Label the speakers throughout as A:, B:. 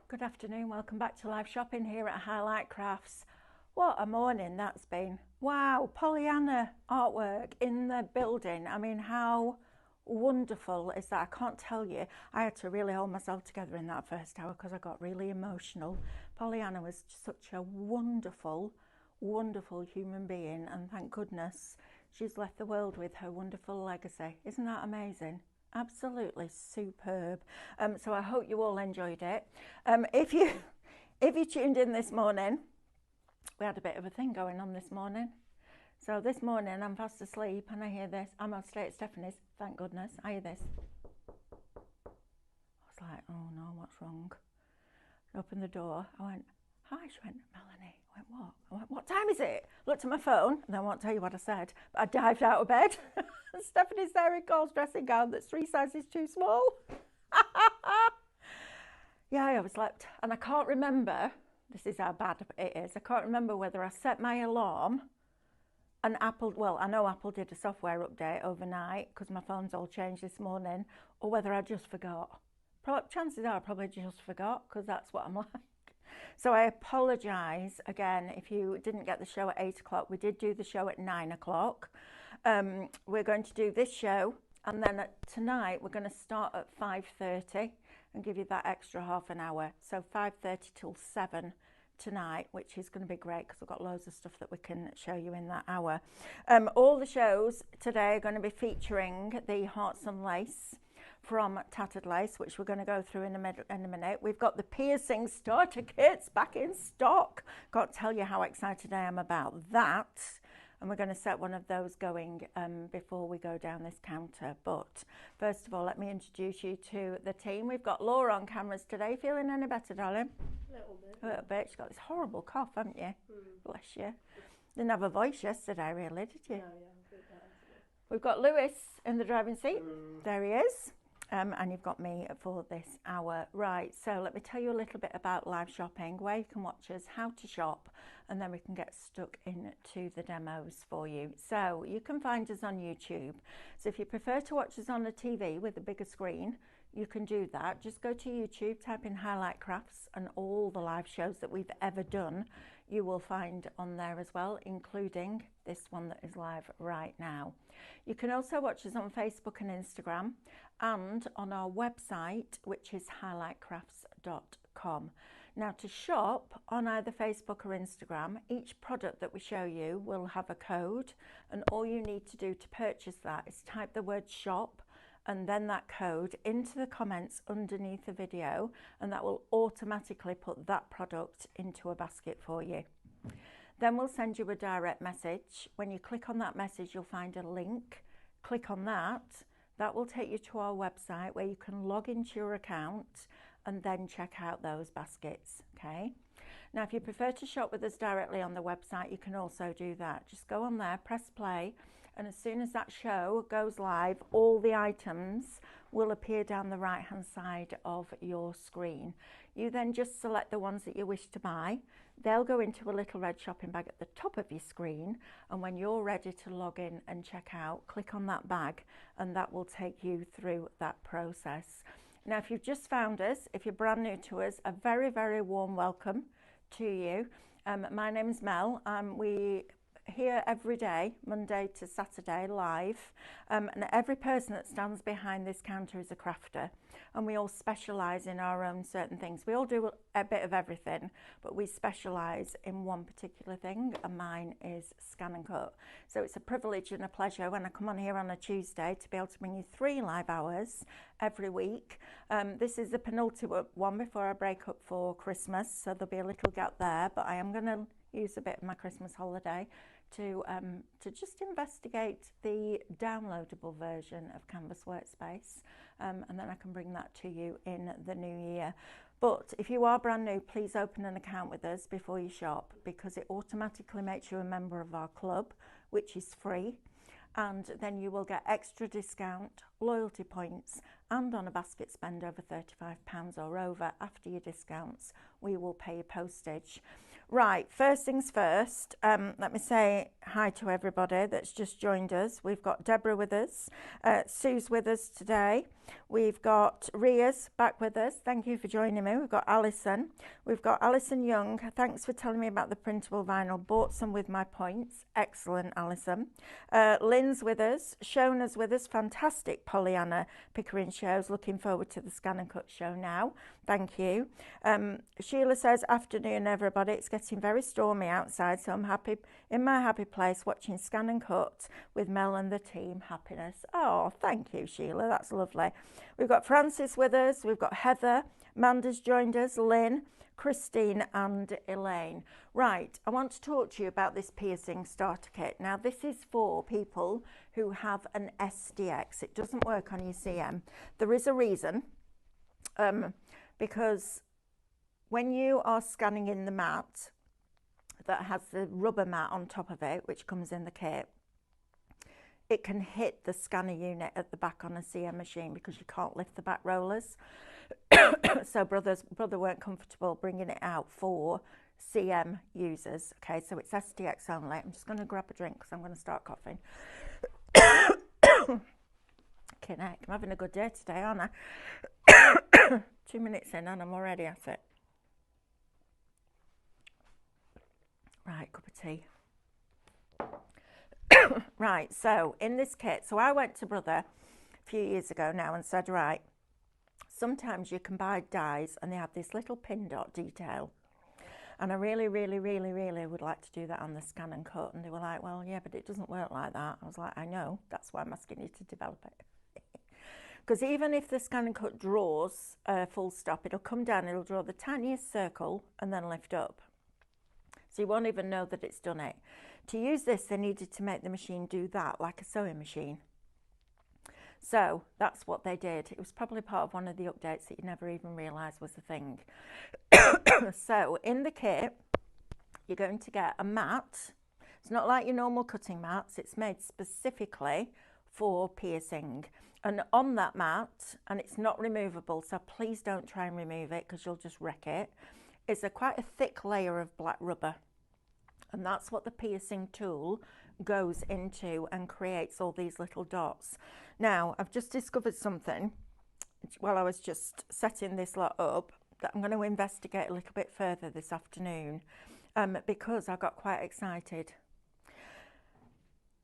A: Good afternoon, welcome back to live shopping here at Highlight Crafts. What a morning that's been. Wow, Pollyanna artwork in the building. I mean, how wonderful is that? I can't tell you. I had to really hold myself together in that first hour because I got really emotional. Pollyanna was such a wonderful, wonderful human being, and thank goodness she's left the world with her wonderful legacy. Isn't that amazing? Absolutely superb. So I hope you all enjoyed it. If you tuned in this morning, we had a bit of a thing going on this morning. So this morning I'm fast asleep and I hear this. I'm on stay at Stephanie's, thank goodness. I hear this. I was like, oh no, what's wrong? I opened the door. I went, hi. She went, Melanie. I went, what? I went, what time is it? Looked at my phone, and I won't tell you what I said, but I dived out of bed. Stephanie's there in Cole's dressing gown that's 3 sizes too small. Yeah, I overslept, and I can't remember, this is how bad it is, I can't remember whether I set my alarm and Apple, well, I know Apple did a software update overnight because my phone's all changed this morning, or whether I just forgot. Chances are I probably just forgot because that's what I'm like. So I apologise again if you didn't get the show at 8 o'clock. We did do the show at 9 o'clock. We're going to do this show, and then tonight we're going to start at 5:30 and give you that extra half an hour. So 5:30 till 7 tonight, which is going to be great because we've got loads of stuff that we can show you in that hour. All the shows today are going to be featuring the Hearts and Lace from Tattered Lace, which we're going to go through in a minute. We've got the piercing starter kits back in stock. Can't tell you how excited I am about that. And we're going to set one of those going before we go down this counter. But first of all, let me introduce you to the team. We've got Laura on cameras today. Feeling any better, darling? A little bit. She's got this horrible cough, haven't you? Bless you. Didn't have a voice yesterday, really, did you? No, we've got Lewis in the driving seat. There he is. And you've got me for this hour. Right, so let me tell you a little bit about live shopping, where you can watch us, how to shop, and then we can get stuck into the demos for you. So you can find us on YouTube. So if you prefer to watch us on a TV with a bigger screen, you can do that. Just go to YouTube, type in Highlight Crafts, and all the live shows that we've ever done you will find on there as well, including this one that is live right now. You can also watch us on Facebook and Instagram, and on our website, which is highlightcrafts.com. Now, to shop on either Facebook or Instagram, each product that we show you will have a code, and all you need to do to purchase that is type the word shop and then that code into the comments underneath the video, and that will automatically put that product into a basket for you. Then we'll send you a direct message. When you click on that message, you'll find a link. Click on that. That will take you to our website where you can log into your account and then check out those baskets, okay? Now, if you prefer to shop with us directly on the website, you can also do that. Just go on there, press play, and as soon as that show goes live, all the items will appear down the right-hand side of your screen. You then just select the ones that you wish to buy. They'll go into a little red shopping bag at the top of your screen, and when you're ready to log in and check out, click on that bag, and that will take you through that process. Now, if you've just found us, if you're brand new to us, a very, very warm welcome to you. My name's Mel. We here every day, Monday to Saturday, live, and every person that stands behind this counter is a crafter, and we all specialise in our own certain things. We all do a bit of everything, but we specialise in one particular thing, and mine is Scan and Cut. So it's a privilege and a pleasure when I come on here on a Tuesday to be able to bring you 3 live hours every week. This is the penultimate one before I break up for Christmas, so there'll be a little gap there, but I am going to use a bit of my Christmas holiday to just investigate the downloadable version of Canvas Workspace, and then I can bring that to you in the new year. But if you are brand new, please open an account with us before you shop, because it automatically makes you a member of our club, which is free, and then you will get extra discount, loyalty points, and on a basket spend over £35 or over after your discounts, we will pay your postage. Right, first things first, let me say hi to everybody that's just joined us. We've got Deborah with us, Sue's with us today. We've got Ria's back with us. Thank you for joining me. We've got Alison. We've got Alison Young. Thanks for telling me about the printable vinyl. Bought some with my points. Excellent, Alison. Lynn's with us. Shona's with us. Fantastic Pollyanna Pickering shows. Looking forward to the ScanNCut show now. Thank you. Sheila says, afternoon, everybody. It's getting very stormy outside, so I'm happy in my happy place watching ScanNCut with Mel and the team. Happiness. Oh, thank you, Sheila. That's lovely. We've got Francis with us. We've got Heather. Amanda's joined us. Lynn, Christine and Elaine. Right, I want to talk to you about this piercing starter kit. Now, this is for people who have an SDX. It doesn't work on your CM. There is a reason, because when you are scanning in the mat that has the rubber mat on top of it, which comes in the kit, it can hit the scanner unit at the back on a CM machine because you can't lift the back rollers. So brother weren't comfortable bringing it out for CM users. Okay, so it's SDX only. I'm just going to grab a drink because I'm going to start coughing. Heck, I'm having a good day today, aren't I? 2 minutes in and I'm already at it. Right, cup of tea. Right, so in this kit, so I went to Brother a few years ago now and said, right, sometimes you can buy dies and they have this little pin dot detail. And I really would like to do that on the ScanNCut. And they were like, well, yeah, but it doesn't work like that. I was like, I know, that's why I'm asking you to develop it. Because even if the ScanNCut draws a full stop, it'll come down, it'll draw the tiniest circle and then lift up. So you won't even know that it's done it. To use this, they needed to make the machine do that, like a sewing machine. So that's what they did. It was probably part of one of the updates that you never even realised was a thing. So in the kit, you're going to get a mat. It's not like your normal cutting mats. It's made specifically for piercing. And on that mat, and it's not removable, so please don't try and remove it because you'll just wreck it, is quite a thick layer of black rubber. And that's what the piercing tool goes into and creates all these little dots. Now, I've just discovered something while I was just setting this lot up that I'm going to investigate a little bit further this afternoon, because I got quite excited.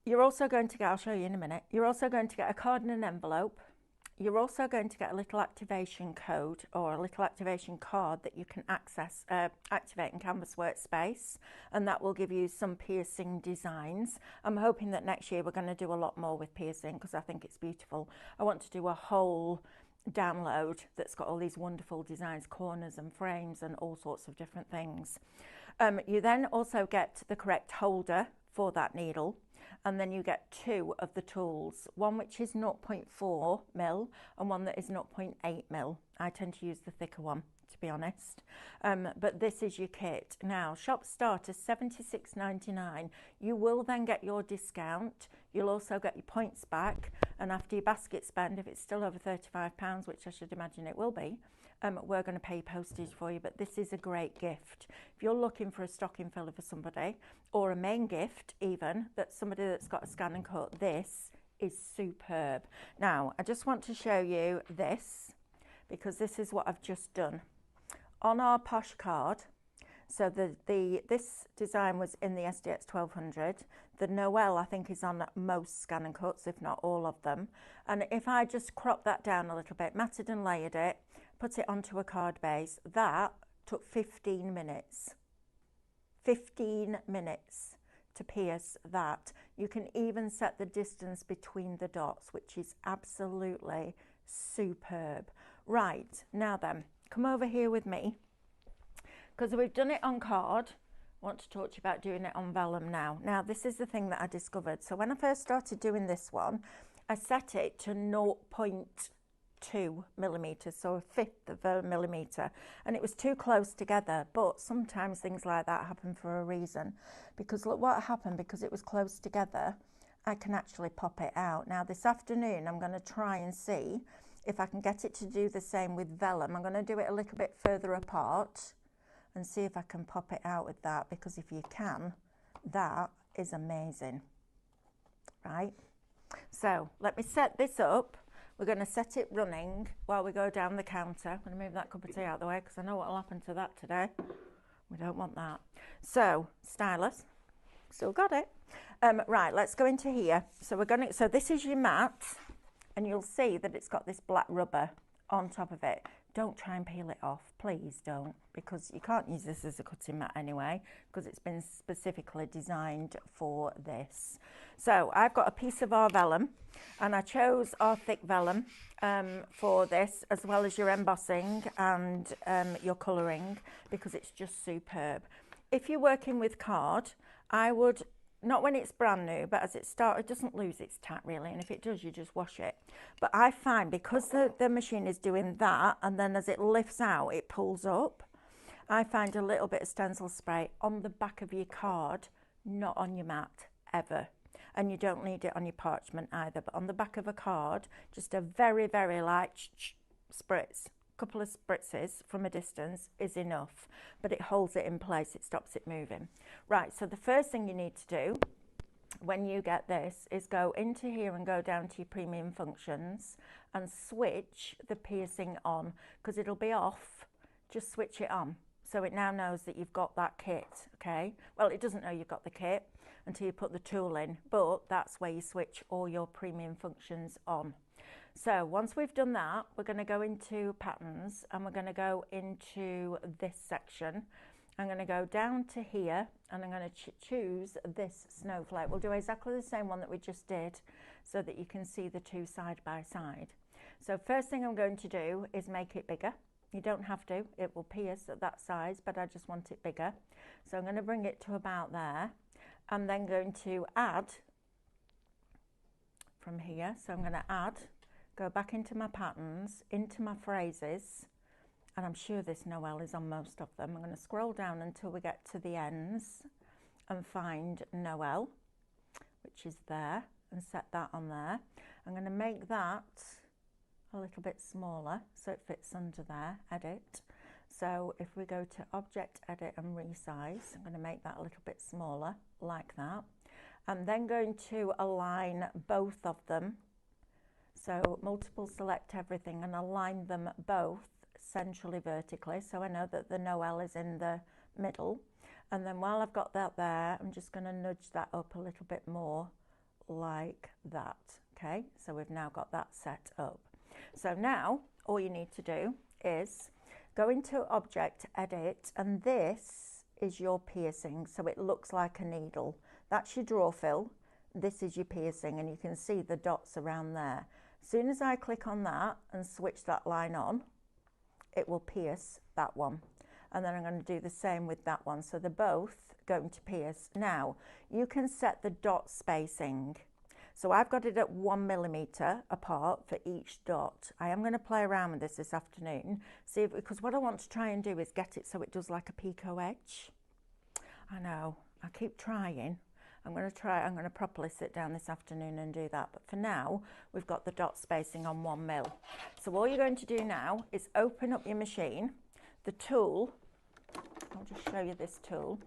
A: You're also going to get, I'll show you in a minute, you're also going to get a card and an envelope. You're also going to get a little activation code or a little activation card that you can activate in Canvas Workspace, and that will give you some piercing designs. I'm hoping that next year we're going to do a lot more with piercing because I think it's beautiful. I want to do a whole download that's got all these wonderful designs, corners and frames and all sorts of different things. You then also get the correct holder for that needle. And then you get two of the tools, one which is 0.4 mil and one that is 0.8 mil. I tend to use the thicker one, to be honest. But this is your kit. Now, shop start is $76.99. You will then get your discount. You'll also get your points back. And after your basket spend, if it's still over £35, which I should imagine it will be, we're going to pay postage for you. But this is a great gift. If you're looking for a stocking filler for somebody, or a main gift even, that's somebody that's got a ScanNCut, this is superb. Now, I just want to show you this, because this is what I've just done. On our posh card, so this design was in the SDX 1200. The Noel, I think, is on most ScanNCuts, if not all of them. And if I just crop that down a little bit, matted and layered it, put it onto a card base, that took 15 minutes. 15 minutes to pierce that. You can even set the distance between the dots, which is absolutely superb. Right, now then, come over here with me, because we've done it on card. I want to talk to you about doing it on vellum now. Now, this is the thing that I discovered. So when I first started doing this one, I set it to 0.2 millimeters, so a fifth of a millimeter, and it was too close together. But sometimes things like that happen for a reason, because look what happened. Because it was close together, I can actually pop it out. Now this afternoon I'm going to try and see if I can get it to do the same with vellum. I'm going to do it a little bit further apart and see if I can pop it out with that, because if you can, that is amazing. Right, so let me set this up. We're going to set it running while we go down the counter. I'm going to move that cup of tea out of the way because I know what will happen to that today. We don't want that. So, stylus, still got it. Right, let's go into here. So so this is your mat, and you'll see that it's got this black rubber on top of it. Don't try and peel it off, please don't, because you can't use this as a cutting mat anyway, because it's been specifically designed for this. So I've got a piece of our vellum, and I chose our thick vellum for this, as well as your embossing and your colouring, because it's just superb. If you're working with card, I would, not when it's brand new, but as it starts, it doesn't lose its tat really, and if it does, you just wash it. But I find, because the machine is doing that, and then as it lifts out, it pulls up, I find a little bit of stencil spray on the back of your card, not on your mat, ever. And you don't need it on your parchment either, but on the back of a card, just a very, very light spritz. Couple of spritzes from a distance is enough, but it holds it in place, it stops it moving. Right, so the first thing you need to do when you get this is go into here and go down to your premium functions and switch the piercing on, because it'll be off. Just switch it on so it now knows that you've got that kit. Okay, well, it doesn't know you've got the kit until you put the tool in, but that's where you switch all your premium functions on. So once we've done that, we're going to go into patterns, and we're going to go into this section. I'm going to go down to here, and I'm going to choose this snowflake. We'll do exactly the same one that we just did, so that you can see the two side by side. So first thing I'm going to do is make it bigger. You don't have to, it will pierce at that size, but I just want it bigger. So I'm going to bring it to about there. I'm then going to add from here. So I'm going to add, go back into my patterns, into my phrases, and I'm sure this Noel is on most of them. I'm going to scroll down until we get to the ends and find Noel, which is there, and set that on there. I'm going to make that a little bit smaller so it fits under there, edit. So if we go to object, edit and resize, I'm going to make that a little bit smaller like that. I'm then going to align both of them. So multiple select everything and align them both centrally vertically, so I know that the Noel is in the middle. And then while I've got that there, I'm just going to nudge that up a little bit more like that. Okay, so we've now got that set up. So now all you need to do is go into object, edit, and this is your piercing, so it looks like a needle. That's your draw fill, this is your piercing, and you can see the dots around there. As soon as I click on that and switch that line on, it will pierce that one. And then I'm going to do the same with that one. So they're both going to pierce. Now, you can set the dot spacing. So I've got it at 1 millimeter apart for each dot. I am going to play around with this afternoon, see if, because what I want to try and do is get it so it does like a picot edge. I know, I keep trying. I'm going to properly sit down this afternoon and do that. But for now, we've got the dot spacing on 1 mil. So all you're going to do now is open up your machine. The tool, I'll just show you this tool.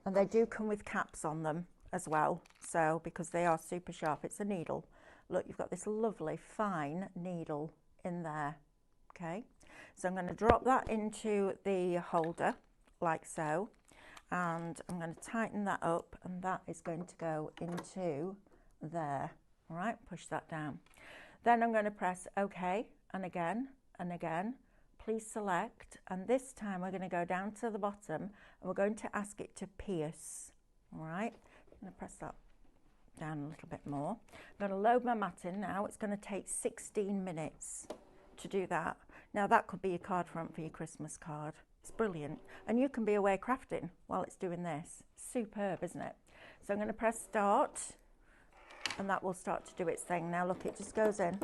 A: And they do come with caps on them as well. So, because they are super sharp, it's a needle. Look, you've got this lovely fine needle in there. Okay. So I'm going to drop that into the holder like so. And I'm going to tighten that up, and that is going to go into there. All right, push that down. Then I'm going to press OK, and again, and again. Please select, and this time we're going to go down to the bottom, and we're going to ask it to pierce. All right, I'm going to press that down a little bit more. I'm going to load my mat in now. It's going to take 16 minutes to do that. Now that could be a card front for your Christmas card. It's brilliant. And you can be away crafting while it's doing this. Superb, isn't it? So I'm going to press start, and that will start to do its thing. Now look, it just goes in.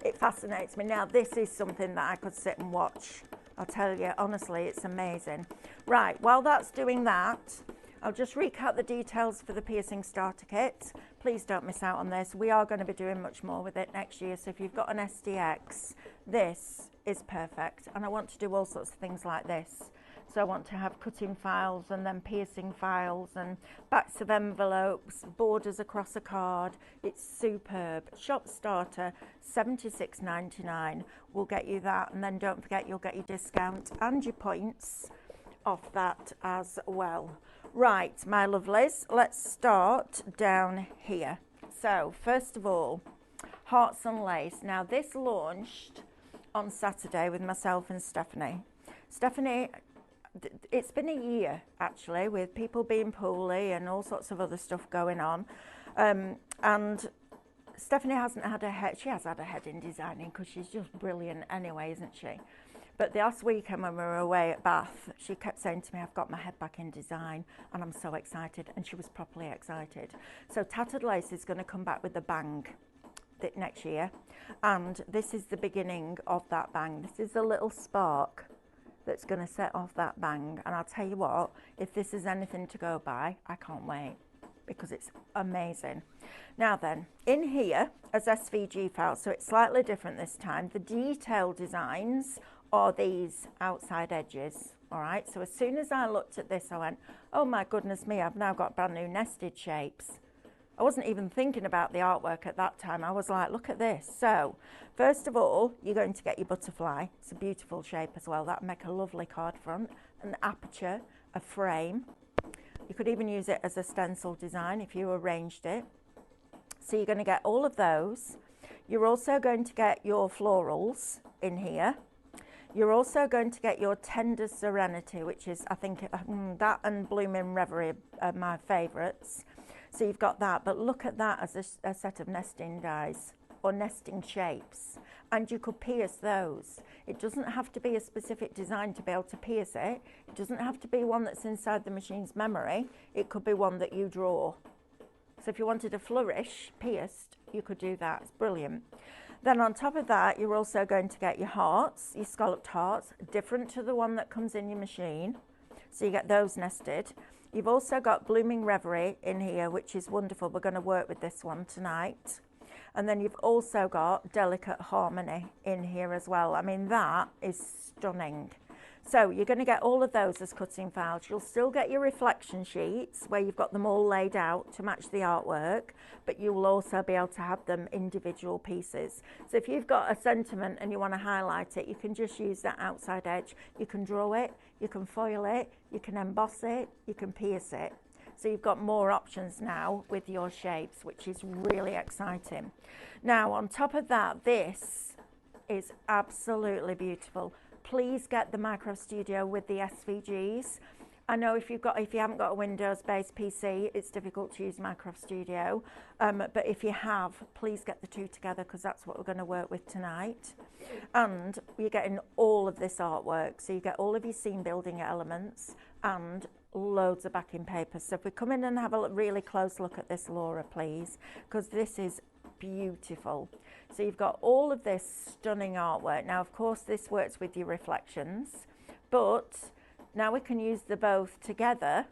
A: It fascinates me. Now this is something that I could sit and watch. I'll tell you, honestly, it's amazing. Right, while that's doing that, I'll just recap the details for the piercing starter kit. Please don't miss out on this. We are going to be doing much more with it next year. So if you've got an SDX, this is perfect. And I want to do all sorts of things like this. So I want to have cutting files and then piercing files and backs of envelopes, borders across a card. It's superb. Shop starter, $76.99. We'll get you that. And then don't forget, you'll get your discount and your points off that as well. Right, my lovelies, let's start down here. So first of all, Hearts and Lace. Now this launched on Saturday with myself and Stephanie. Stephanie, it's been a year actually, with people being poorly and all sorts of other stuff going on, and Stephanie hasn't had a head. She has had a head in designing because she's just brilliant anyway, isn't she? But the last weekend when we were away at Bath, she kept saying to me, I've got my head back in design and I'm so excited, and she was properly excited. So Tattered Lace is going to come back with a bang next year, and this is the beginning of that bang. This is a little spark that's going to set off that bang, and I'll tell you what, if this is anything to go by, I can't wait, because it's amazing. Now then, in here as SVG files, so it's slightly different this time. The detail designs are these outside edges, all right? So as soon as I looked at this, I went, oh my goodness me, I've now got brand new nested shapes. I wasn't even thinking about the artwork at that time. I was like, look at this. So first of all, you're going to get your butterfly. It's a beautiful shape as well. That'll make a lovely card front, an aperture, a frame. You could even use it as a stencil design if you arranged it. So you're going to get all of those. You're also going to get your florals in here. You're also going to get your Tender Serenity, which is, I think, that and Blooming Reverie are my favourites. So you've got that, but look at that as a set of nesting dies or nesting shapes, and you could pierce those. It doesn't have to be a specific design to be able to pierce it. It doesn't have to be one that's inside the machine's memory. It could be one that you draw. So if you wanted a flourish pierced, you could do that. It's brilliant. Then on top of that, you're also going to get your hearts, your scalloped hearts, different to the one that comes in your machine. So you get those nested. You've also got Blooming Reverie in here, which is wonderful. We're going to work with this one tonight. And then you've also got Delicate Harmony in here as well. I mean, that is stunning. So you're going to get all of those as cutting files. You'll still get your reflection sheets where you've got them all laid out to match the artwork, but you will also be able to have them individual pieces. So if you've got a sentiment and you want to highlight it, you can just use that outside edge. You can draw it, you can foil it, you can emboss it, you can pierce it. So you've got more options now with your shapes, which is really exciting. Now, on top of that, this is absolutely beautiful. Please get the Micro Studio with the SVGs. I know if you haven't got a Windows-based PC, it's difficult to use Micro Studio. But if you have, please get the two together, because that's what we're going to work with tonight. And you're getting all of this artwork. So you get all of your scene building elements and loads of backing papers. So if we come in and have a really close look at this, Laura, please, because this is beautiful. So you've got all of this stunning artwork. Now, of course, this works with your reflections, but now we can use the both together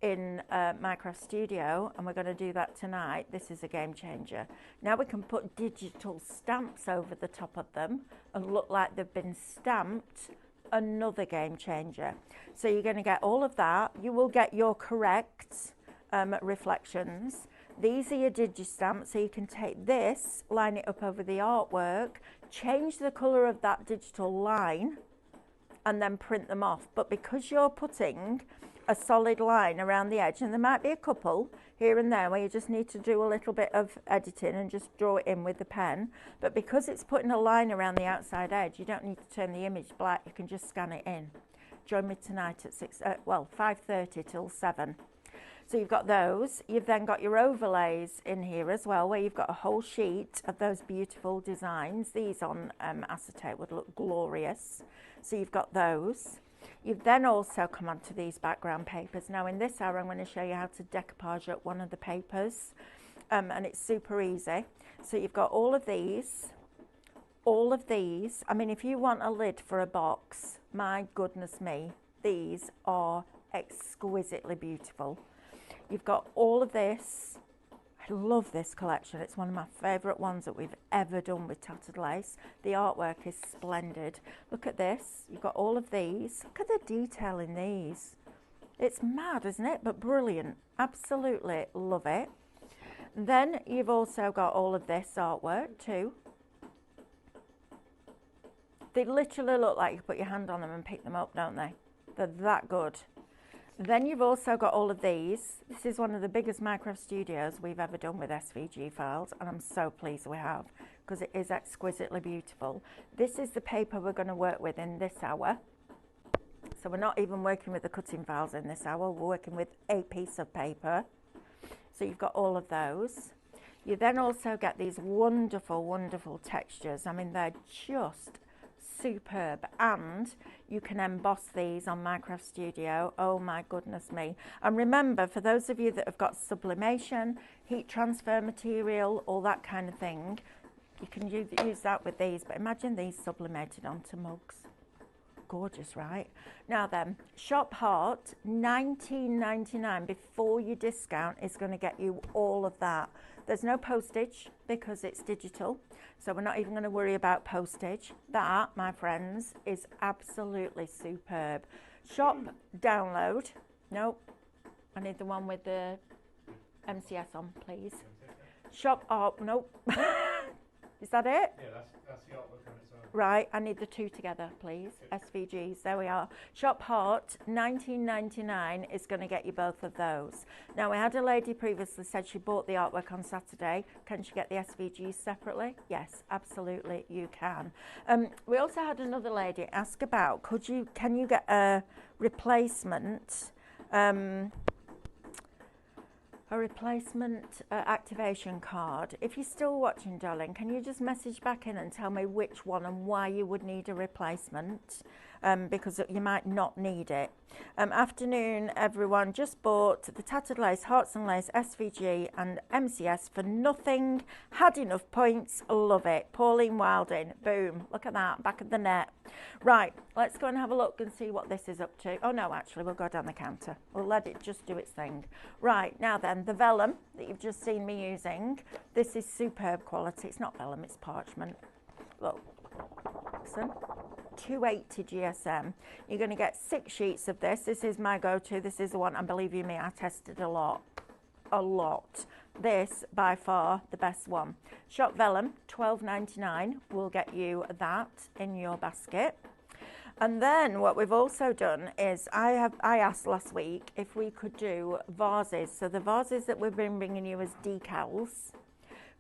A: in Micro Studio, and we're going to do that tonight. This is a game changer. Now we can put digital stamps over the top of them and look like they've been stamped. Another game changer. So you're going to get all of that. You will get your correct reflections. These are your digi-stamps, so you can take this, line it up over the artwork, change the colour of that digital line, and then print them off. But because you're putting a solid line around the edge, and there might be a couple here and there where you just need to do a little bit of editing and just draw it in with the pen, but because it's putting a line around the outside edge, you don't need to turn the image black, you can just scan it in. Join me tonight at 5:30 till 7. So you've got those. You've then got your overlays in here as well, where you've got a whole sheet of those beautiful designs. These on acetate would look glorious. So you've got those. You've then also come onto these background papers. Now in this hour, I'm going to show you how to decoupage up one of the papers, and it's super easy. So you've got all of these. I mean, if you want a lid for a box, my goodness me, these are exquisitely beautiful. You've got all of this. I love this collection. It's one of my favourite ones that we've ever done with tattered lace. The artwork is splendid. Look at this. You've got all of these. Look at the detail in these. It's mad, isn't it? But brilliant. Absolutely love it. Then you've also got all of this artwork too. They literally look like you put your hand on them and pick them up, don't they? They're that good. Then you've also got all of these. This is one of the biggest Minecraft studios we've ever done with SVG files, and I'm so pleased we have, because it is exquisitely beautiful. This is the paper we're going to work with in this hour. So we're not even working with the cutting files in this hour, we're working with a piece of paper. So you've got all of those. You then also get these wonderful, wonderful textures. I mean, they're just superb, and you can emboss these on Minecraft Studio. Oh my goodness me. And remember, for those of you that have got sublimation, heat transfer material, all that kind of thing, you can use that with these. But imagine these sublimated onto mugs. Gorgeous, right? Now then, Shop Heart, $19.99 before your discount is going to get you all of that. There's no postage because it's digital, so we're not even going to worry about postage. That, my friends, is absolutely superb. Shop download. Nope, I need the one with the MCS on, please. Shop art. Nope. Is that it?
B: Yeah, that's the artwork on its own.
A: Right, I need the two together, please. SVGs, there we are. Shop Heart, $19.99 is going to get you both of those. Now, we had a lady previously said she bought the artwork on Saturday. Can she get the SVGs separately? Yes, absolutely, you can. We also had another lady ask about, can you get a replacement activation card? If you're still watching, darling, can you just message back in and tell me which one and why you would need a replacement, because you might not need it. Afternoon, everyone. Just bought the tattered lace, hearts and lace, SVG and MCS for nothing. Had enough points. Love it. Pauline Wilding. Boom. Look at that. Back of the net. Right. Let's go and have a look and see what this is up to. Oh, no, actually, we'll go down the counter. We'll let it just do its thing. Right. Now then, the vellum that you've just seen me using. This is superb quality. It's not vellum, it's parchment. Look. Listen. 280 GSM. You're going to get 6 sheets of this. This is my go-to. This is the one, and believe you me, I tested a lot. This, by far, the best one. Shop Vellum, $12.99 will get you that in your basket. And then what we've also done is I asked last week if we could do vases. So the vases that we've been bringing you as decals,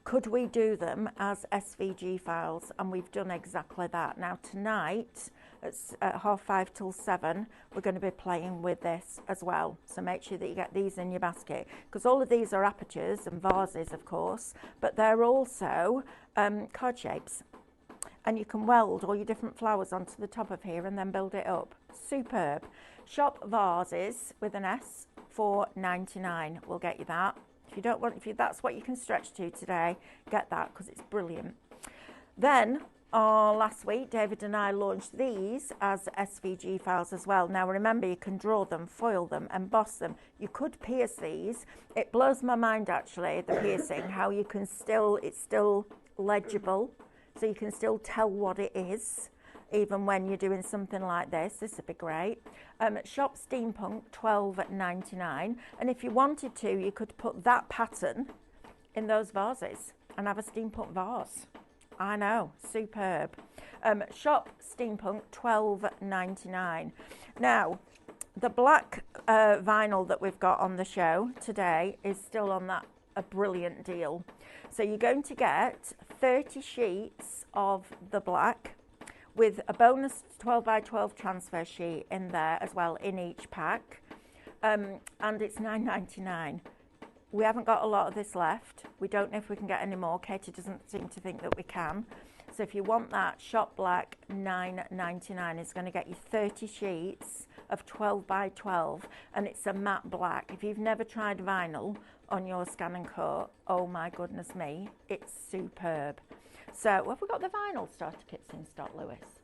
A: could we do them as SVG files? And we've done exactly that. Now tonight, it's at 5:30 till 7, we're going to be playing with this as well. So make sure that you get these in your basket, because all of these are apertures and vases, of course, but they're also card shapes. And you can weld all your different flowers onto the top of here and then build it up. Superb. Shop vases with an S, $4.99 will get you that. If that's what you can stretch to today, get that, because it's brilliant. Then last week, David and I launched these as SVG files as well. Now remember, you can draw them, foil them, emboss them. You could pierce these. It blows my mind actually, the piercing, how you can it's still legible, so you can still tell what it is, even when you're doing something like this. This would be great. Shop Steampunk, $12.99. And if you wanted to, you could put that pattern in those vases and have a steampunk vase. I know, superb. Shop Steampunk, $12.99. Now, the black vinyl that we've got on the show today is still on a brilliant deal. So you're going to get 30 sheets of the black, with a bonus 12x12 transfer sheet in there as well in each pack, and it's $9.99. We haven't got a lot of this left. We don't know if we can get any more. Katie doesn't seem to think that we can. So if you want that, Shop Black, $9.99 is going to get you 30 sheets of 12x12, and it's a matte black. If you've never tried vinyl on your ScanNCut, oh my goodness me, it's superb. So, have we got the vinyl starter kits in stock, Lewis?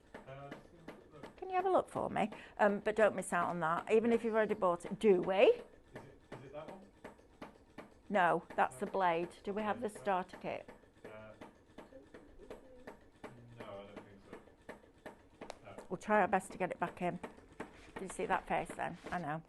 A: Can you have a look for me? But don't miss out on that, even if you've already bought it. Do we?
B: Is it that one?
A: No, that's the blade. Do we have the starter kit?
B: No, I don't think so.
A: We'll try our best to get it back in. Did you see that face then? I know.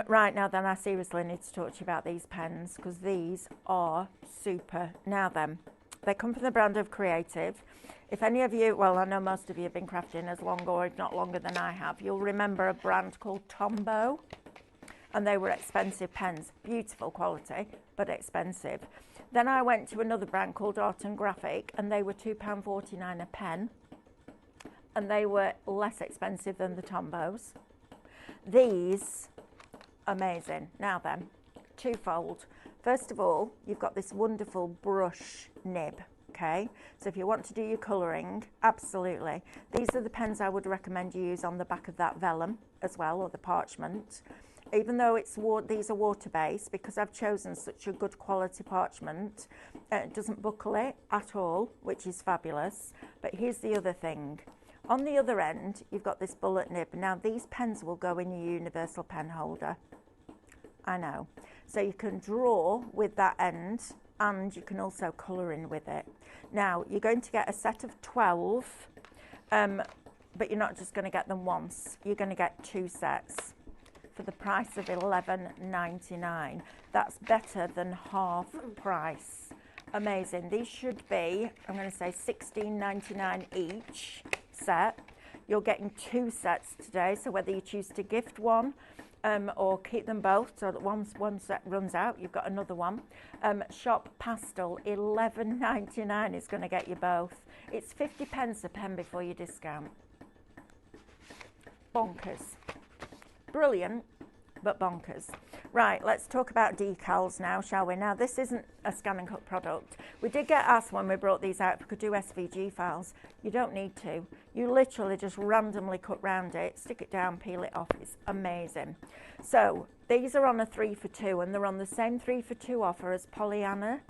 A: Right, now then, I seriously need to talk to you about these pens because these are super. Now then, they come from the brand of Creative. If any of you, well, I know most of you have been crafting as long or if not longer than I have, you'll remember a brand called Tombow. And they were expensive pens, beautiful quality, but expensive. Then I went to another brand called Art and Graphic, and they were £2.49 a pen, and they were less expensive than the Tombows. These, amazing. Now then, twofold. First of all, you've got this wonderful brush nib, okay? So if you want to do your colouring, absolutely. These are the pens I would recommend you use on the back of that vellum as well, or the parchment. Even though these are water-based, because I've chosen such a good quality parchment, it doesn't buckle it at all, which is fabulous. But here's the other thing. On the other end, you've got this bullet nib. Now, these pens will go in your universal pen holder. I know. So you can draw with that end, and you can also colour in with it. Now, you're going to get a set of 12, but you're not just going to get them once. You're going to get 2 sets. For the price of $11.99. That's better than half price. Amazing. These should be, I'm going to say $16.99 each set. You're getting 2 sets today, so whether you choose to gift one or keep them both, so that once one set runs out, you've got another one. Shop Pastel, $11.99 is going to get you both. It's 50p a pen before you discount. Bonkers. Brilliant, but bonkers. Right, let's talk about decals now, shall we? Now, this isn't a ScanNCut product. We did get asked when we brought these out if we could do SVG files. You don't need to. You literally just randomly cut round it, stick it down, peel it off. It's amazing. So, these are on a 3 for 2, and they're on the same 3 for 2 offer as Pollyanna,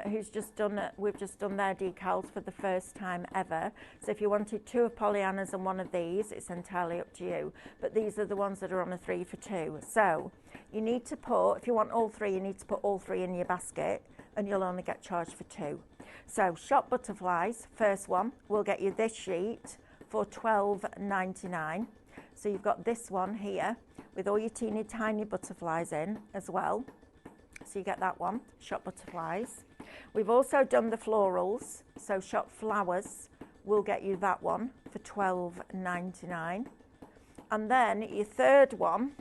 A: who's just done it. We've just done their decals for the first time ever. So if you wanted 2 of Pollyanna's and 1 of these, it's entirely up to you. But these are the ones that are on a 3 for 2. So you need to put, if you want all 3, you need to put all 3 in your basket, and you'll only get charged for 2. So Shop Butterflies, first one, will get you this sheet for $12.99. So you've got this one here with all your teeny tiny butterflies in as well. So you get that one, Shop Butterflies. We've also done the florals, so Shop Flowers will get you that one for $12.99. And then your third one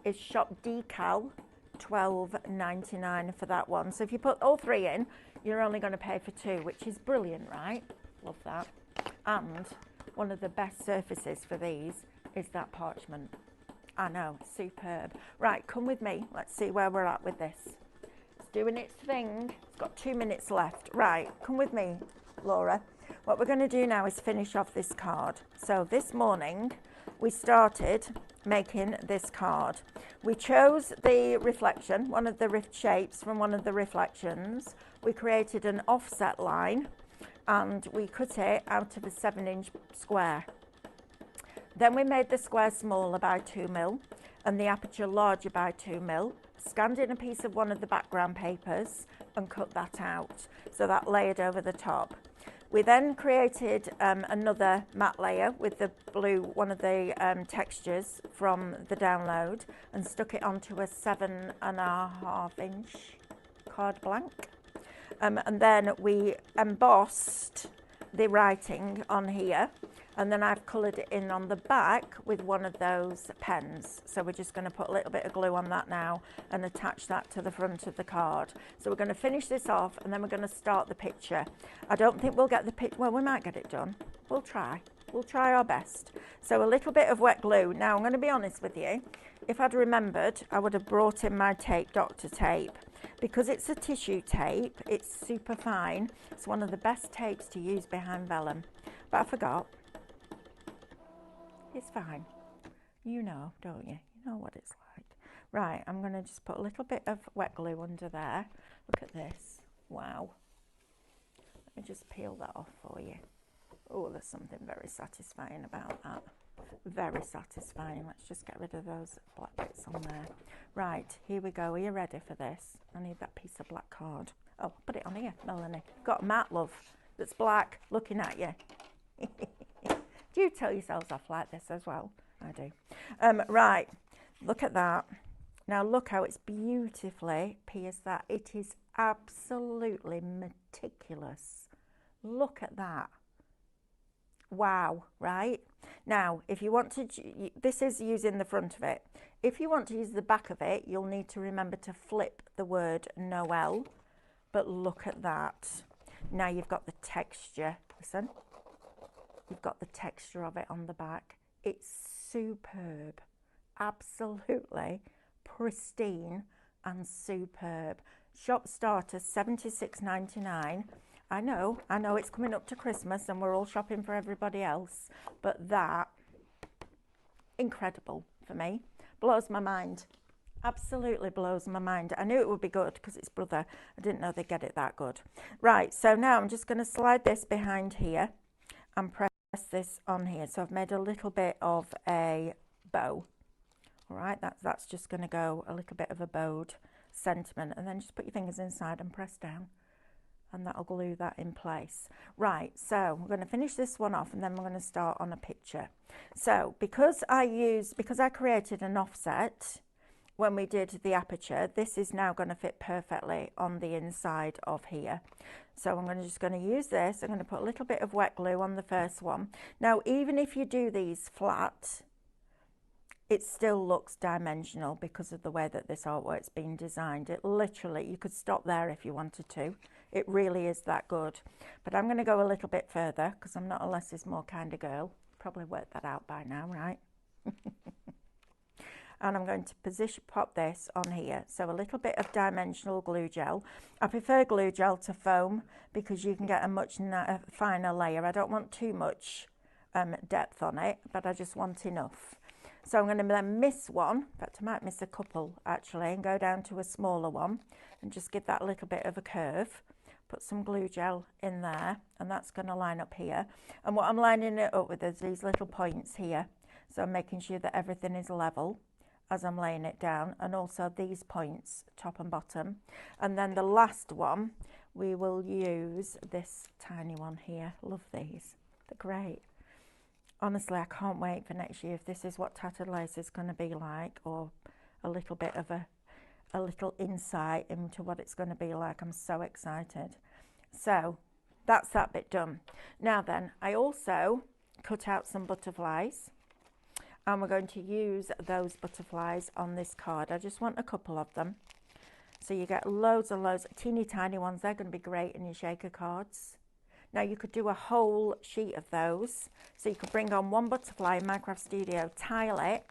A: is Shop Decal, $12.99 for that one. So if you put all 3 in, you're only going to pay for 2, which is brilliant, right? Love that. And one of the best surfaces for these is that parchment. I know, superb. Right, come with me. Let's see where we're at with this. It's doing its thing. It's got 2 minutes left. Right, come with me, Laura. What we're going to do now is finish off this card. So this morning, we started making this card. We chose the reflection, one of the rift shapes from one of the reflections. We created an offset line, and we cut it out of a 7-inch square. Then we made the square smaller by 2mm and the aperture larger by 2mm, scanned in a piece of one of the background papers and cut that out. So that layered over the top. We then created another matte layer with the blue, one of the textures from the download, and stuck it onto a 7.5-inch card blank. And then we embossed the writing on here, and then I've coloured it in on the back with one of those pens. So we're just going to put a little bit of glue on that now and attach that to the front of the card. So we're going to finish this off, and then we're going to start the picture. I don't think we'll get the picture, well, we might get it done. We'll try our best. So a little bit of wet glue. Now I'm going to be honest with you, if I'd remembered, I would have brought in my tape, Dr. Tape. Because it's a tissue tape, it's super fine. It's one of the best tapes to use behind vellum. But I forgot. It's fine. You know, don't you? You know what it's like. Right, I'm going to just put a little bit of wet glue under there. Look at this. Wow. Let me just peel that off for you. Oh, there's something very satisfying about that. Very satisfying. Let's just get rid of those black bits on there. Right, here we go. Are you ready for this? I need that piece of black card. Oh, put it on here, Melanie. Got a mat, love, that's black, looking at you. Do you tell yourselves off like this as well? I do. Right, look at that. Now look how it's beautifully pierced that. It is absolutely meticulous. Look at that. Wow, right? Now, if you want to, this is using the front of it. If you want to use the back of it, you'll need to remember to flip the word Noel. But look at that. Now you've got the texture. Listen. You've got the texture of it on the back. It's superb. Absolutely pristine and superb. Shop starter $76.99. I know it's coming up to Christmas and we're all shopping for everybody else, but that, incredible for me. Blows my mind. Absolutely blows my mind. I knew it would be good because it's brother. I didn't know they'd get it that good. Right, so now I'm just going to slide this behind here and press this on here. So I've made a little bit of a bow. All right, that's just going to go a little bit of a bowed sentiment, and then just put your fingers inside and press down, and that'll glue that in place. Right, so we're going to finish this one off, and then we're going to start on a picture. So because I created an offset when we did the aperture, this is now going to fit perfectly on the inside of here. So I'm just going to use this. I'm going to put a little bit of wet glue on the first one. Now, even if you do these flat, it still looks dimensional because of the way that this artwork's been designed. It literally, you could stop there if you wanted to. It really is that good. But I'm going to go a little bit further because I'm not a less is more kind of girl. Probably worked that out by now, right? And I'm going to pop this on here. So a little bit of dimensional glue gel. I prefer glue gel to foam because you can get a much finer layer. I don't want too much depth on it, but I just want enough. So I'm going to then miss one, in fact I might miss a couple actually, and go down to a smaller one and just give that a little bit of a curve. Put some glue gel in there, and that's going to line up here. And what I'm lining it up with is these little points here. So I'm making sure that everything is level as I'm laying it down, and also these points, top and bottom. And then the last one, we will use this tiny one here. Love these, they're great. Honestly, I can't wait for next year if this is what tattered lace is going to be like, or a little bit of a little insight into what it's going to be like. I'm so excited. So that's that bit done. Now then, I also cut out some butterflies, and we're going to use those butterflies on this card. I just want a couple of them. So you get loads and loads, teeny tiny ones. They're going to be great in your shaker cards. Now you could do a whole sheet of those. So you could bring on one butterfly in Minecraft Studio, tile it,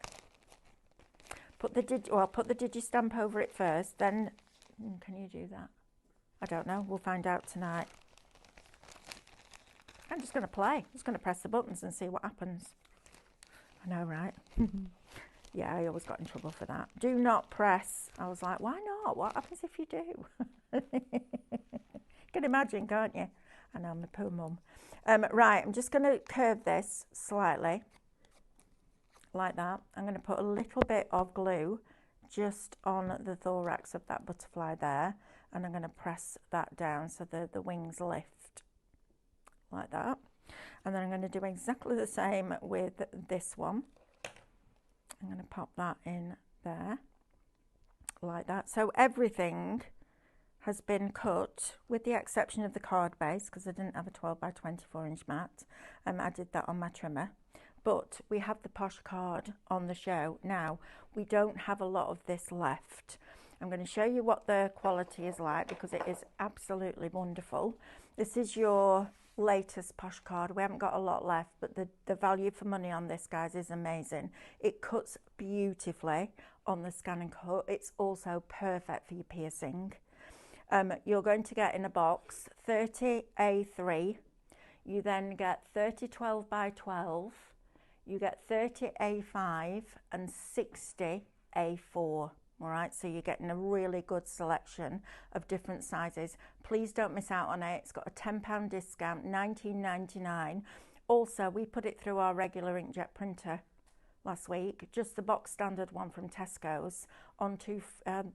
A: put the digi-stamp over it first, then, can you do that? I don't know, we'll find out tonight. I'm just going to play. I'm just going to press the buttons and see what happens. I know, right? Yeah, I always got in trouble for that. Do not press. I was like, why not? What happens if you do? You can imagine, can't you? I know, my poor mum. Right, I'm just going to curve this slightly, like that. I'm going to put a little bit of glue just on the thorax of that butterfly there, and I'm going to press that down so the wings lift, like that. And then I'm going to do exactly the same with this one. I'm going to pop that in there, like that. So everything has been cut, with the exception of the card base, because I didn't have a 12 by 24 inch mat. I did that on my trimmer. But we have the posh card on the show. Now, we don't have a lot of this left. I'm going to show you what the quality is like, because it is absolutely wonderful. This is your latest posh card. We haven't got a lot left, but the value for money on this, guys, is amazing. It cuts beautifully on the ScanNCut. It's also perfect for your piercing. You're going to get in a box 30 A3, you then get 30 12 by 12, you get 30 A5 and 60 A4. All right, so you're getting a really good selection of different sizes. Please don't miss out on it. It's got a £10 discount, £19.99 Also, we put it through our regular inkjet printer last week, just the box standard one from Tesco's, onto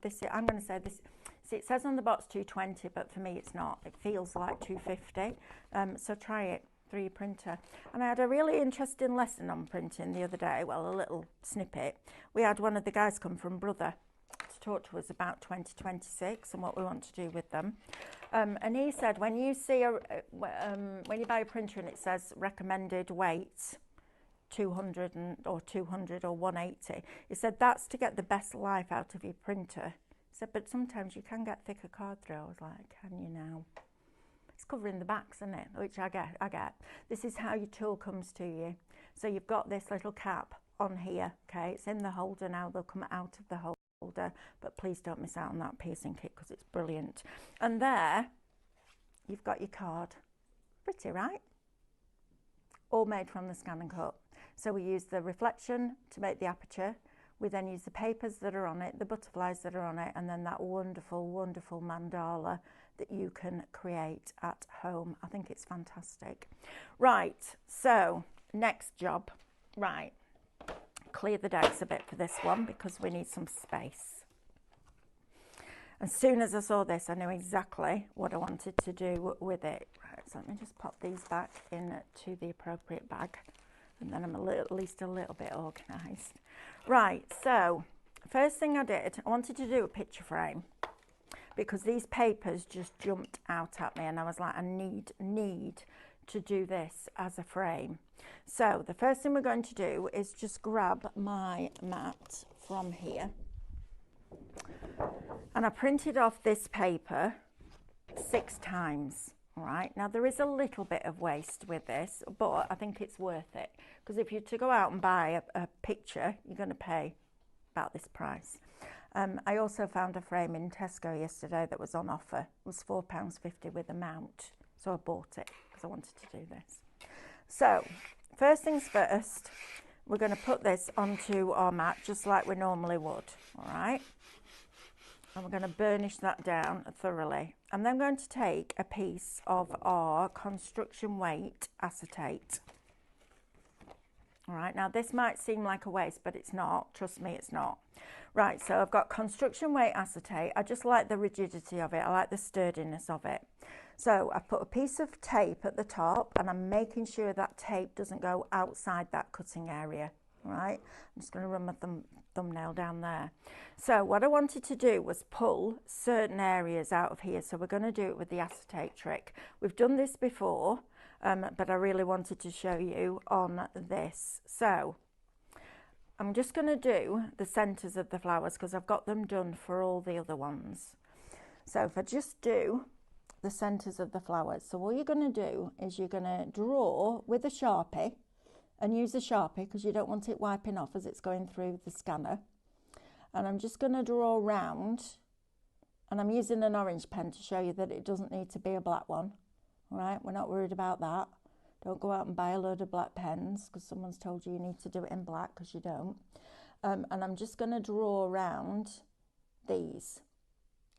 A: this. I'm going to say this. See, it says on the box 220, but for me it's not. It feels like 250. So try it through your printer. And I had a really interesting lesson on printing the other day. Well, a little snippet. We had one of the guys come from Brother to talk to us about 2026 and what we want to do with them. And he said, when you see when you buy a printer and it says recommended weight 200 or 200 or 180, he said that's to get the best life out of your printer. He said, but sometimes you can get thicker card through. I was like, can you now? It's covering the backs, isn't it? Which I get. This is how your tool comes to you. So you've got this little cap on here, okay? It's in the holder now. They'll come out of the holder, but please don't miss out on that piercing kit because it's brilliant. And there, you've got your card. Pretty, right? All made from the ScanNCut. So we use the reflection to make the aperture. We then use the papers that are on it, the butterflies that are on it, and then that wonderful, wonderful mandala that you can create at home. I think it's fantastic. Right, so next job. Right, clear the decks a bit for this one because we need some space. As soon as I saw this, I knew exactly what I wanted to do with it. Right, so let me just pop these back into the appropriate bag, and then I'm at least a little bit organised. Right, so first thing I did, I wanted to do a picture frame because these papers just jumped out at me and I was like, I need to do this as a frame. So the first thing we're going to do is just grab my mat from here. And I printed off this paper 6 times. All right, now there is a little bit of waste with this, but I think it's worth it because if you're to go out and buy a picture, you're going to pay about this price. I also found a frame in Tesco yesterday that was on offer. It was £4.50 with a mount, so I bought it because I wanted to do this. So first things first, we're going to put this onto our mat just like we normally would. All right. And we're going to burnish that down thoroughly. And then I'm going to take a piece of our construction weight acetate. All right, now this might seem like a waste, but it's not. Trust me, it's not. Right, so I've got construction weight acetate. I just like the rigidity of it. I like the sturdiness of it. So I put a piece of tape at the top and I'm making sure that tape doesn't go outside that cutting area. All right, I'm just going to run my thumbnail down there. So what I wanted to do was pull certain areas out of here. So we're going to do it with the acetate trick. We've done this before, but I really wanted to show you on this. So I'm just going to do the centres of the flowers because I've got them done for all the other ones. So if I just do the centres of the flowers, so all you're going to do is you're going to draw with a Sharpie and use a Sharpie because you don't want it wiping off as it's going through the scanner. And I'm just going to draw around, and I'm using an orange pen to show you that it doesn't need to be a black one. All right, we're not worried about that. Don't go out and buy a load of black pens because someone's told you need to do it in black because you don't. And I'm just going to draw around these,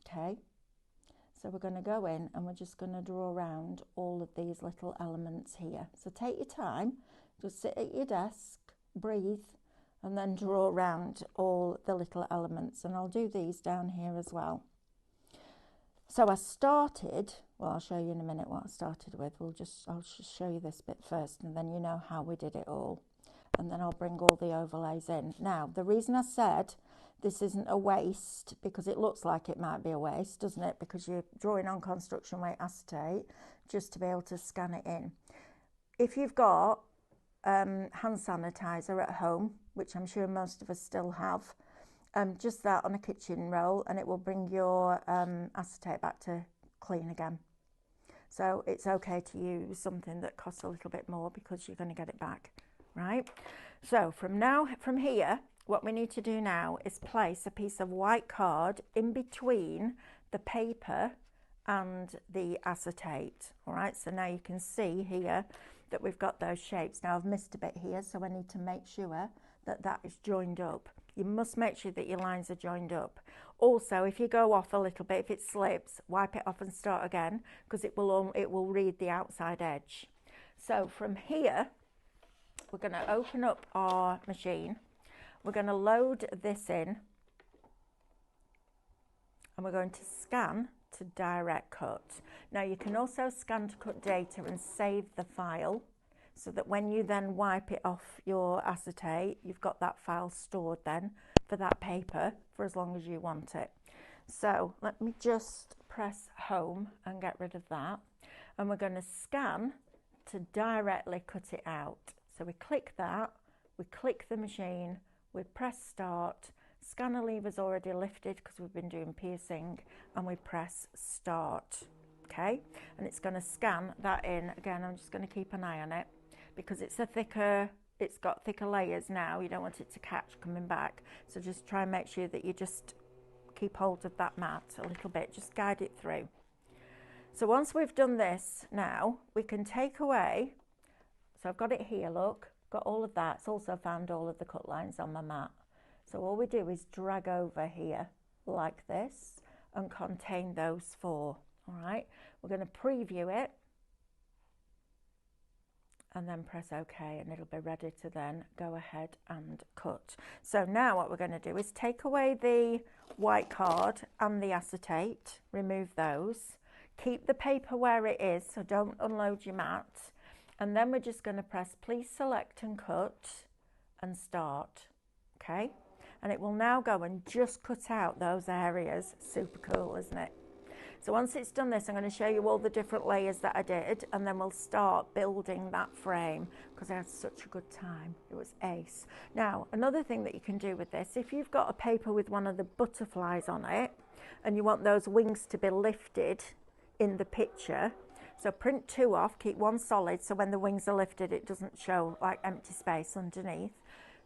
A: okay? So we're going to go in and we're just going to draw around all of these little elements here. So take your time. Just sit at your desk, breathe, and then draw around all the little elements. And I'll do these down here as well. So I started, well, I'll show you in a minute what I started with. I'll just show you this bit first, and then you know how we did it all. And then I'll bring all the overlays in. Now, the reason I said this isn't a waste, because it looks like it might be a waste, doesn't it? Because you're drawing on construction weight acetate just to be able to scan it in. If you've got hand sanitizer at home, which I'm sure most of us still have, just that on a kitchen roll and it will bring your acetate back to clean again. So it's okay to use something that costs a little bit more because you're going to get it back, right? So from here, what we need to do now is place a piece of white card in between the paper and the acetate. All right, so now you can see here that we've got those shapes. Now I've missed a bit here, so I need to make sure that that is joined up. You must make sure that your lines are joined up. Also, if you go off a little bit, if it slips, wipe it off and start again, because it will read the outside edge. So from here, we're going to open up our machine. We're going to load this in, and we're going to scan to direct cut. Now you can also scan to cut data and save the file, so that when you then wipe it off your acetate, you've got that file stored then for that paper for as long as you want it. So let me just press home and get rid of that. And we're going to scan to directly cut it out. So we click that, we click the machine, we press start, scanner lever's already lifted because we've been doing piercing, and we press start. Okay, and it's going to scan that in. Again, I'm just going to keep an eye on it because it's got thicker layers now. You don't want it to catch coming back. So just try and make sure that you just keep hold of that mat a little bit, just guide it through. So once we've done this now, we can take away, so I've got it here, look, got all of that. It's also found all of the cut lines on my mat. So all we do is drag over here like this and contain those four. All right, we're going to preview it and then press OK, and it'll be ready to then go ahead and cut. So now what we're going to do is take away the white card and the acetate, remove those, keep the paper where it is, so don't unload your mat, and then we're just going to press please select and cut and start. Okay, and it will now go and just cut out those areas. Super cool, isn't it? So once it's done this, I'm going to show you all the different layers that I did, and then we'll start building that frame because I had such a good time. It was ace. Now, another thing that you can do with this, if you've got a paper with one of the butterflies on it and you want those wings to be lifted in the picture, so print two off, keep one solid so when the wings are lifted it doesn't show like empty space underneath.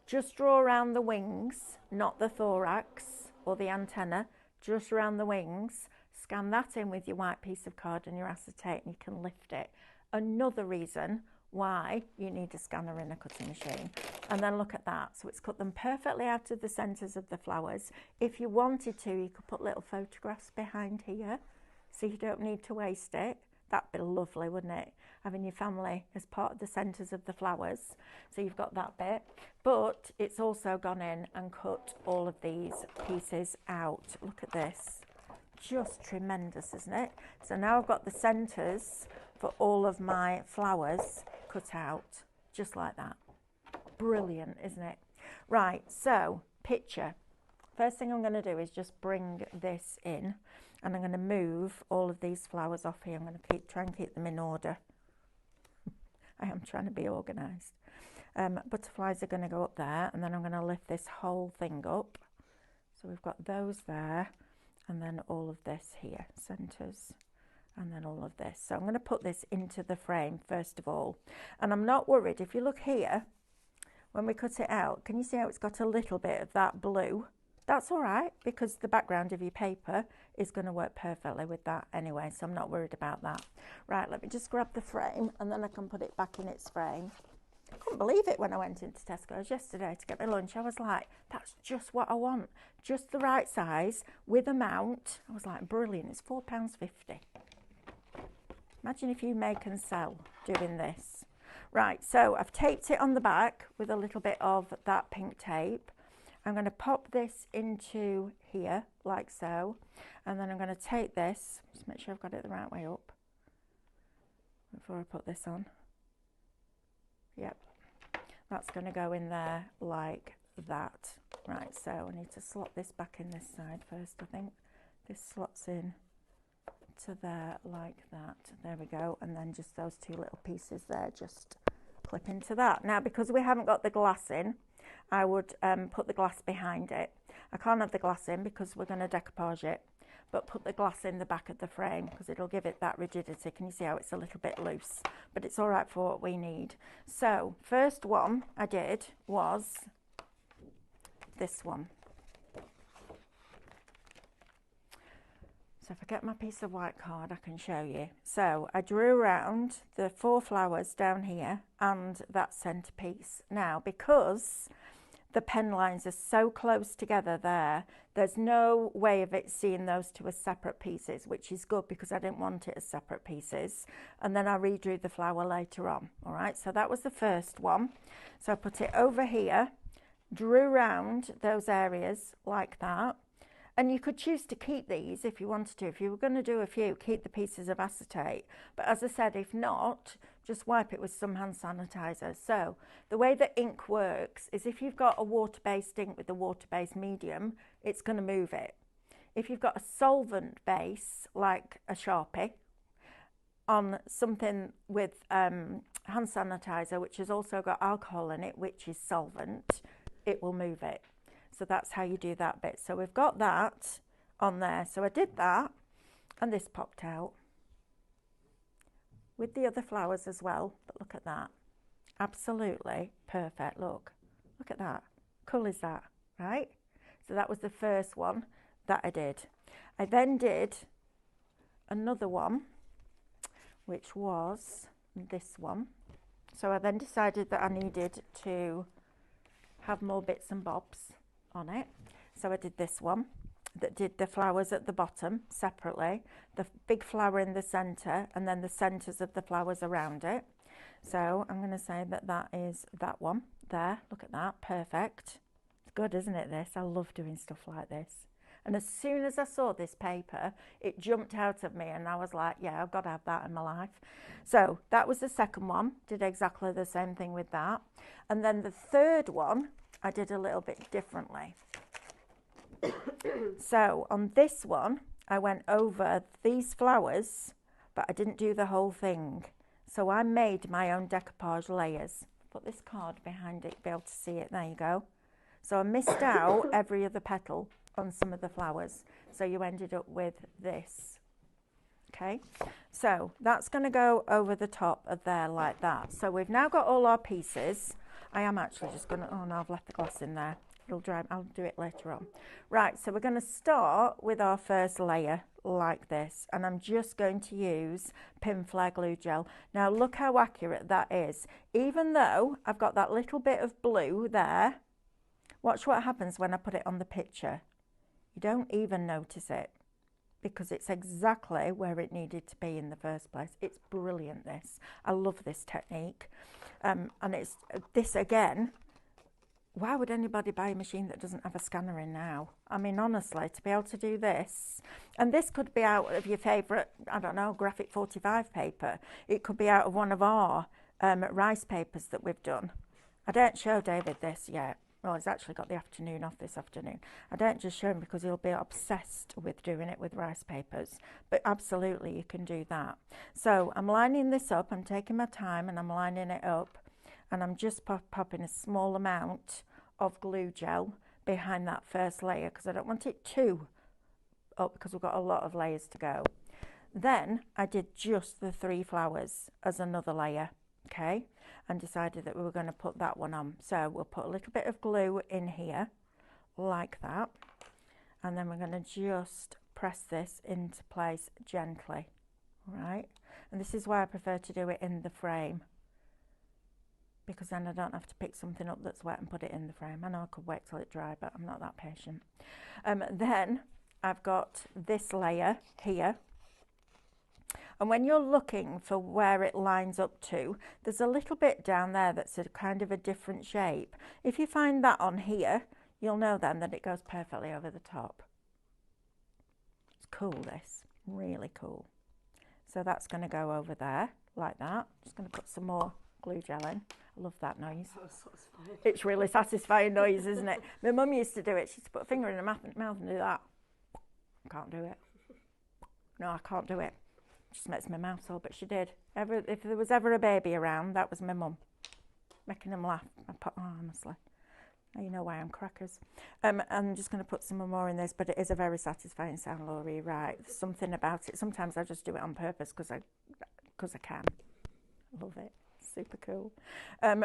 A: Just draw around the wings, not the thorax or the antenna, just around the wings. Scan that in with your white piece of card and your acetate, and you can lift it. Another reason why you need a scanner in a cutting machine. And then look at that. So it's cut them perfectly out of the centres of the flowers. If you wanted to, you could put little photographs behind here, so you don't need to waste it. That'd be lovely, wouldn't it? Having your family as part of the centres of the flowers. So you've got that bit. But it's also gone in and cut all of these pieces out. Look at this. Just tremendous, isn't it? So now I've got the centres for all of my flowers cut out, just like that. Brilliant, isn't it? Right, so picture. First thing I'm going to do is just bring this in, and I'm going to move all of these flowers off here. I'm going to try and keep them in order. I am trying to be organised. Butterflies are going to go up there, and then I'm going to lift this whole thing up. So we've got those there. And then all of this here, centres, and then all of this. So I'm going to put this into the frame first of all. And I'm not worried. If you look here, when we cut it out, can you see how it's got a little bit of that blue? That's all right, because the background of your paper is going to work perfectly with that anyway, so I'm not worried about that. Right, let me just grab the frame, and then I can put it back in its frame. I couldn't believe it when I went into Tesco's yesterday to get my lunch. I was like, that's just what I want. Just the right size with a mount. I was like, brilliant. It's £4.50. Imagine if you make and sell doing this. Right, so I've taped it on the back with a little bit of that pink tape. I'm going to pop this into here like so. And then I'm going to take this, just make sure I've got it the right way up before I put this on. Yep, that's going to go in there like that. Right, so I need to slot this back in this side first, I think. This slots in to there like that. There we go. And then just those two little pieces there just clip into that. Now, because we haven't got the glass in, I would put the glass behind it. I can't have the glass in because we're going to decoupage it, but put the glass in the back of the frame because it'll give it that rigidity. Can you see how it's a little bit loose? But it's all right for what we need. So first one I did was this one. So if I get my piece of white card, I can show you. So I drew around the 4 flowers down here and that centrepiece. Now, because the pen lines are so close together there, there's no way of it seeing those two as separate pieces, which is good because I didn't want it as separate pieces. And then I redrew the flower later on. All right, so that was the first one. So I put it over here, drew round those areas like that. And you could choose to keep these if you wanted to. If you were going to do a few, keep the pieces of acetate. But as I said, if not, just wipe it with some hand sanitizer. So the way that ink works is if you've got a water-based ink with a water-based medium, it's going to move it. If you've got a solvent base, like a Sharpie, on something with hand sanitizer, which has also got alcohol in it, which is solvent, it will move it. So that's how you do that bit. So we've got that on there. So I did that, and this popped out with the other flowers as well. But look at that. Absolutely perfect. Look at that. Cool is that, right? So that was the first one that I did. I then did another one, which was this one. So I then decided that I needed to have more bits and bobs on it. So I did this one that did the flowers at the bottom separately, the big flower in the centre, and then the centres of the flowers around it. So I'm going to say that that is that one there. Look at that, perfect. It's good, isn't it, this? I love doing stuff like this. And as soon as I saw this paper, it jumped out of me and I was like, yeah, I've got to have that in my life. So that was the second one, did exactly the same thing with that. And then the third one, I did a little bit differently. So on this one, I went over these flowers, but I didn't do the whole thing. So I made my own decoupage layers. Put this card behind it to be able to see it. There you go. So I missed out every other petal on some of the flowers. So you ended up with this. Okay, so that's going to go over the top of there like that. So we've now got all our pieces. I am actually just going to, oh no, I've left the glass in there. It'll dry, I'll do it later on. Right, so we're going to start with our first layer like this. And I'm just going to use Pin Flare glue gel. Now look how accurate that is. Even though I've got that little bit of blue there, watch what happens when I put it on the picture. You don't even notice it, because it's exactly where it needed to be in the first place. It's brilliant, this. I love this technique. And it's this again. Why would anybody buy a machine that doesn't have a scanner in now? I mean, honestly, to be able to do this, and this could be out of your favourite, I don't know, graphic 45 paper. It could be out of one of our rice papers that we've done. I don't show David this yet. Well, he's actually got the afternoon off this afternoon. I don't just show him because he'll be obsessed with doing it with rice papers. But absolutely, you can do that. So I'm lining this up. I'm taking my time and I'm lining it up. And I'm just popping a small amount of glue gel behind that first layer because I don't want it too up because we've got a lot of layers to go. Then I did just the 3 flowers as another layer. Okay, and decided that we were going to put that one on. So we'll put a little bit of glue in here like that, and then we're going to just press this into place gently. All right, and this is why I prefer to do it in the frame, because then I don't have to pick something up that's wet and put it in the frame. I know I could wait till it dry, but I'm not that patient. Then I've got this layer here. And when you're looking for where it lines up to, there's a little bit down there that's a kind of a different shape. If you find that on here, you'll know then that it goes perfectly over the top. It's cool, this, really cool. So that's going to go over there like that. Just going to put some more glue gel in. I love that noise.
C: That was satisfying.
A: It's really satisfying noise, isn't it? My mum used to do it. She used to put a finger in her mouth and do that. I can't do it. No, I can't do it. Just makes my mouth sore, but she did. If there was ever a baby around, that was my mum, making them laugh. Honestly, now you know why I'm crackers. I'm just going to put some more in this, but it is a very satisfying sound, Laurie. Right, there's something about it. Sometimes I just do it on purpose because I can. Love it. Super cool.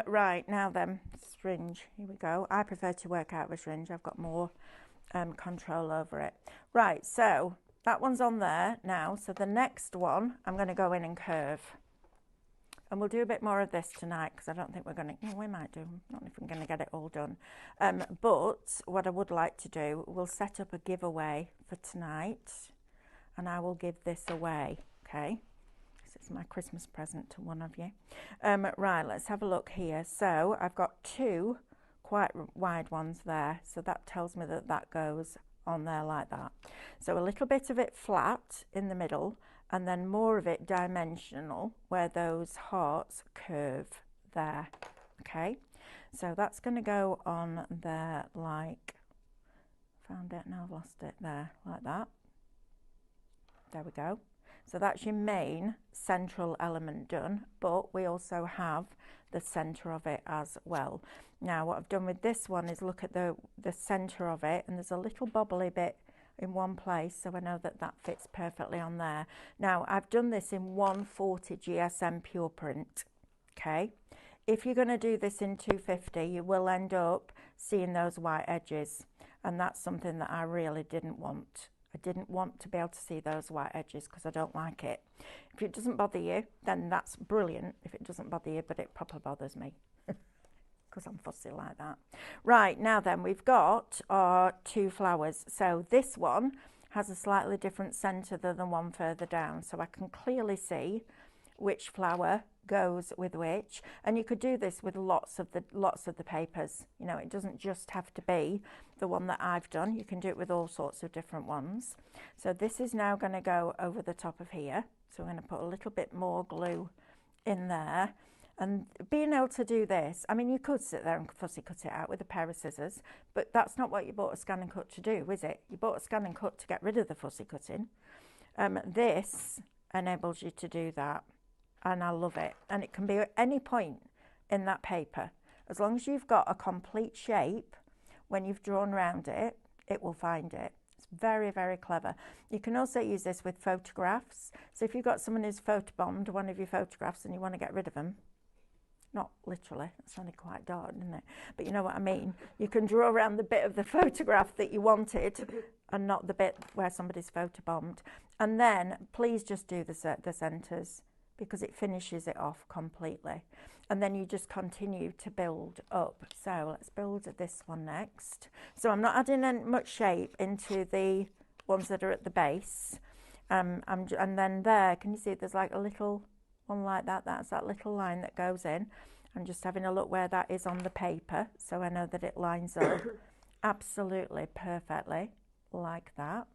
A: Right, now then, syringe. Here we go. I prefer to work out with a syringe. I've got more control over it. Right, so that one's on there now. So the next one, I'm going to go in and curve. And we'll do a bit more of this tonight because I don't think we're going to, we might do, not if I'm going to get it all done. But what I would like to do, we'll set up a giveaway for tonight and I will give this away, okay? This is my Christmas present to one of you. Right, let's have a look here. So I've got 2 quite wide ones there. So that tells me that that goes on there like that. So a little bit of it flat in the middle and then more of it dimensional where those hearts curve there, okay? So that's going to go on there like, found it, now I've lost it, there, like that. There we go. So that's your main central element done, but we also have the centre of it as well. Now what I've done with this one is look at the centre of it, and there's a little bobbly bit in one place, so I know that that fits perfectly on there. Now I've done this in 140 GSM pure print, okay? If you're going to do this in 250, you will end up seeing those white edges, and that's something that I really didn't want. I didn't want to be able to see those white edges because I don't like it. If it doesn't bother you, then that's brilliant. If it doesn't bother you, but it proper bothers me because I'm fussy like that. Right, now then we've got our 2 flowers. So this one has a slightly different centre than the one further down. So I can clearly see which flower goes with which, and you could do this with lots of the papers. You know, it doesn't just have to be the one that I've done. You can do it with all sorts of different ones. So this is now going to go over the top of here. So we're going to put a little bit more glue in there. And being able to do this, I mean, you could sit there and fussy cut it out with a pair of scissors, but that's not what you bought a ScanNCut to do, is it? You bought a ScanNCut to get rid of the fussy cutting. This enables you to do that, and I love it. And it can be at any point in that paper. As long as you've got a complete shape, when you've drawn around it, it will find it. It's very, very clever. You can also use this with photographs. So if you've got someone who's photobombed one of your photographs and you want to get rid of them, not literally, that sounded quite dark, didn't it? But you know what I mean. You can draw around the bit of the photograph that you wanted and not the bit where somebody's photobombed. And then please just do the centres because it finishes it off completely. And then you just continue to build up. So let's build this one next. So I'm not adding much shape into the ones that are at the base. And then there, can you see there's like a little one like that? That's that little line that goes in. I'm just having a look where that is on the paper, so I know that it lines up absolutely perfectly like that.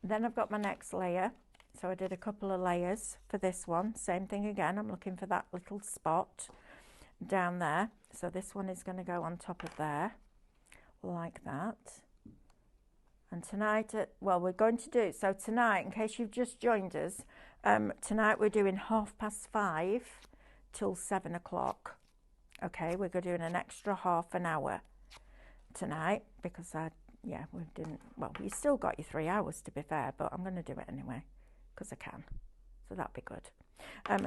A: Then I've got my next layer. So I did a couple of layers for this one. Same thing again. I'm looking for that little spot down there. So this one is going to go on top of there like that. And tonight, well, we're going to do, so tonight, in case you've just joined us, tonight we're doing 5:30 till 7 o'clock. Okay, we're doing an extra half an hour tonight because we didn't, well, you still got your 3 hours to be fair, but I'm going to do it anyway because I can. So that'll be good.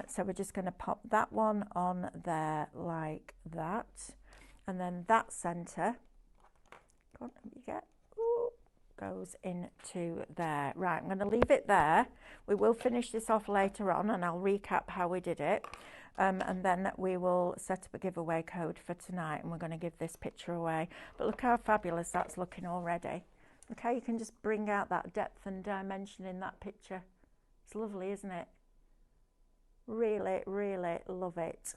A: So we're just going to pop that one on there like that. And then that centre, go on, let me get, goes into there. Right, I'm going to leave it there. We will finish this off later on and I'll recap how we did it. And then we will set up a giveaway code for tonight and we're going to give this picture away. But look how fabulous that's looking already. Look how you can just bring out that depth and dimension in that picture. It's lovely, isn't it? Really, really love it.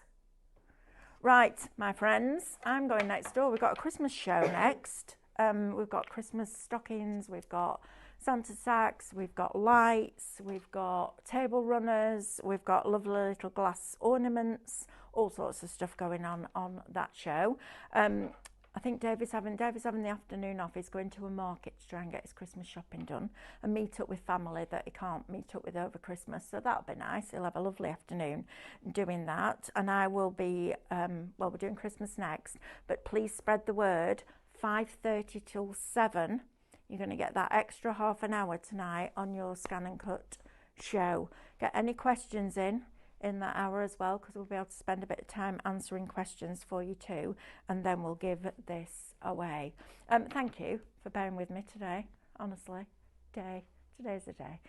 A: Right, my friends, I'm going next door. We've got a Christmas show next. We've got Christmas stockings, we've got Santa sacks, we've got lights, we've got table runners, we've got lovely little glass ornaments, all sorts of stuff going on that show. I think David's having the afternoon off. He's going to a market to try and get his Christmas shopping done and meet up with family that he can't meet up with over Christmas. So that'll be nice. He'll have a lovely afternoon doing that. And I will be, well, we're doing Christmas next, but please spread the word. 5:30 till 7. You're going to get that extra half an hour tonight on your ScanNCut show. Get any questions in that hour as well, because we'll be able to spend a bit of time answering questions for you too, and then we'll give this away. Thank you for bearing with me today, honestly. Today's the day.